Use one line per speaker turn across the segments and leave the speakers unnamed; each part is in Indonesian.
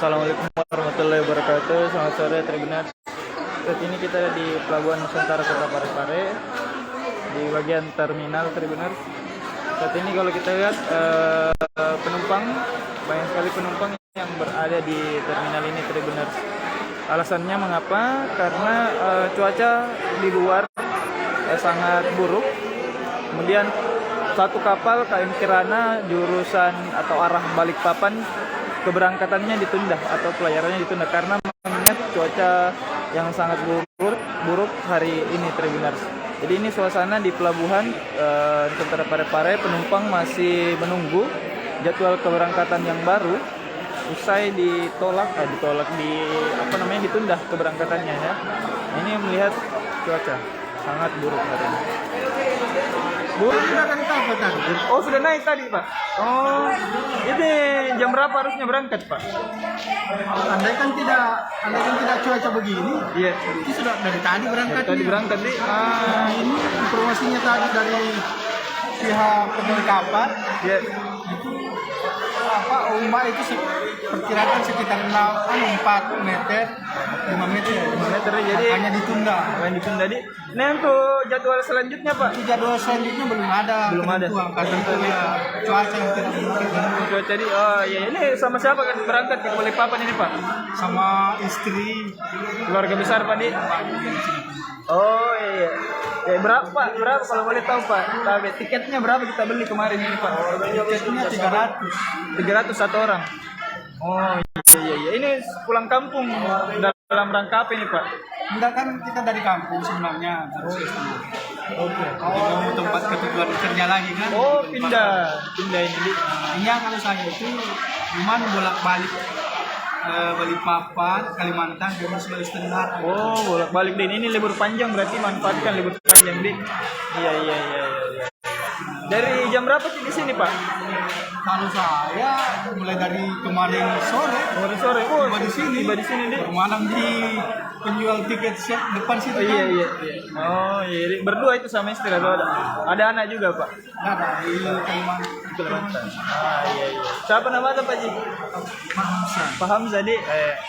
Assalamualaikum warahmatullahi wabarakatuh. Selamat sore Tribuners. Saat ini kita di Pelabuhan Nusantara Kota Parepare di bagian terminal Tribuners. Saat ini kalau kita lihat penumpang, banyak sekali penumpang yang berada di terminal ini Tribuners. Alasannya mengapa? Karena cuaca di luar sangat buruk. Kemudian satu kapal KM Kirana jurusan atau arah Balikpapan keberangkatannya ditunda atau pelayarannya ditunda karena mengingat cuaca yang sangat buruk hari ini Tribuners. Jadi ini suasana di pelabuhan Nusantara Parepare, penumpang masih menunggu jadwal keberangkatan yang baru usai ditolak ditunda keberangkatannya ya. Ini melihat cuaca sangat buruk hari ini. Bu, oh sudah naik tadi Pak. Oh, ini jam berapa harusnya berangkat Pak?
Andai kan tidak cuaca begini,
Iya.
itu sudah dari tadi berangkat.
Tadi berangkat nih.
Ini informasinya tadi dari pihak pemilik kapal.
Iya.
Ombak itu perkirakan sekitar 4 meter, 5 meter.
5 meter jadi.
Makanya ditunda.
Di. Nah untuk jadwal selanjutnya Pak?
Jadwal selanjutnya belum ada. Karena cuaca yang tidak memungkinkan.
Cuaca di. Oh iya, ini sama siapa kan berangkat di Balikpapan ini Pak?
Sama istri,
Keluarga besar Pak di. Oh iya. Ya, berapa kalau boleh tahu Pak? Tiketnya berapa kita beli kemarin ini Pak?
tiketnya
300 satu orang. Oh iya. Ini pulang kampung dalam rangka apa ini Pak?
Enggak, kan kita dari kampung sebenarnya.
Oke.
Mau tempat ketujuan kerja lagi kan?
Oh pindah ini di.
Iya, kalau saya itu cuman bolak-balik Balikpapan, Kalimantan, dan Sulawesi Tenggara.
Oh bolak-balik di ini libur panjang berarti manfaatkan libur panjang di. Iya. Dari jam berapa sih di sini Pak?
Kalau saya mulai dari kemarin sore.
Oh
Tiba di sini
di.
bermalam di penjual tiket depan situ.
Iya. Oh iya, berdua itu sama istri atau ada anak juga Pak?
Ada di Kalimantan.
Iya. Siapa nama Pak Ji? Pak Hamzah di.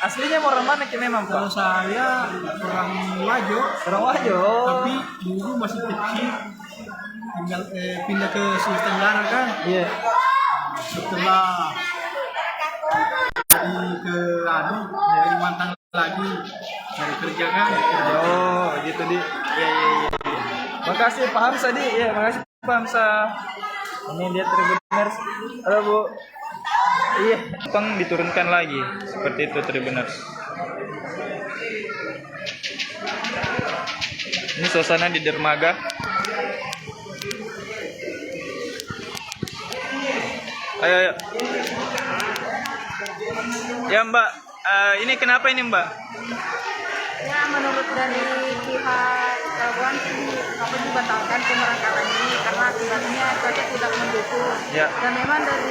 Aslinya orang mana ki memang
Kalau
Pak?
saya orang Wajo,
Orang Wajo.
tapi dulu masih kecil, tinggal pindah ke Sulawesi Tenggara kan.
Iya.
Setelah ke Kalimantan lagi cari kerja kan.
Oh gitu di. Iya. Makasih Pak Hamzah di. Iya makasih Pak Hamzah. Ini dia Tribuners. Halo Bu. Iya, Pang diturunkan lagi seperti itu Tribuners. Ini suasana di dermaga. Ayo. Ya Mbak, ini kenapa ini Mbak?
Ya, menurut dari pihak pelabuhan sih apa dibatalkan keberangkatan ini karena akibatnya cuaca tidak mendukung.
Ya.
Dan memang dari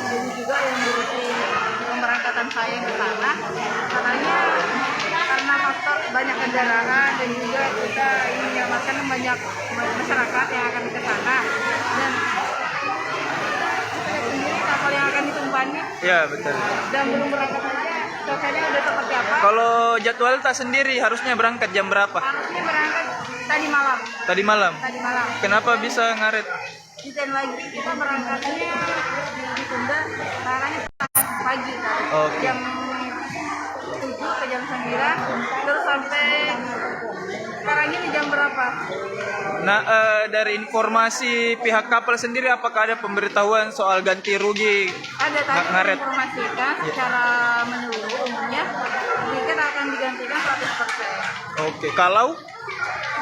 dulu juga yang ngurusin pemberangkatan saya ke sana, katanya karena faktor banyak kendaraan dan juga kita ingin menyelamatkan banyak masyarakat yang akan ke sana dan sendiri kapal yang akan ditumpangi
Ya betul.
dan belum berangkat saja cuacanya udah seperti apa?
Kalau jadwal tak sendiri harusnya berangkat jam berapa?
Harusnya berangkat tadi malam.
Tadi malam. Kenapa bisa ngaret?
Desain lagi kita berangkatnya ditunda sekarang pagi
Oke.
jam 7 ke jam 9 terus sampai sekarang ini jam berapa?
Nah, dari informasi pihak kapal sendiri apakah ada pemberitahuan soal ganti rugi?
Ada tadi
ngaret?
informasikan secara menyeluruh umumnya tiket akan digantikan 100%.
Oke, kalau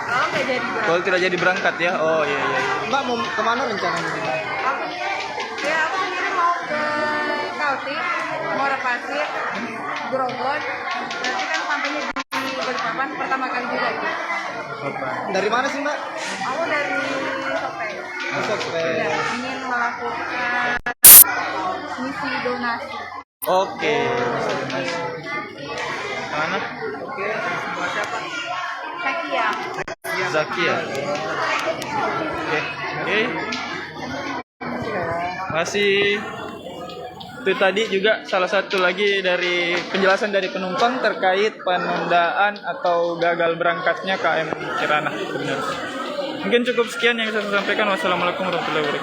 Nggak jadi berangkat.
kalau tidak jadi berangkat ya? Oh iya.
Mbak mau kemana rencananya?
Aku sendiri mau ke Kalti, Muara Pasir, Grogol. Nanti kan sampainya di Balikpapan pertama kali juga.
Dari mana sih Mbak?
Aku dari Sopeng. Ya, ingin melakukan misi donasi.
Oke. Mana?
Sakia.
Zakia. Oke. Masih Itu tadi juga salah satu lagi dari penjelasan dari penumpang terkait penundaan atau gagal berangkatnya KM Kirana. Benar. Mungkin cukup sekian yang bisa saya sampaikan. Wassalamualaikum warahmatullahi wabarakatuh.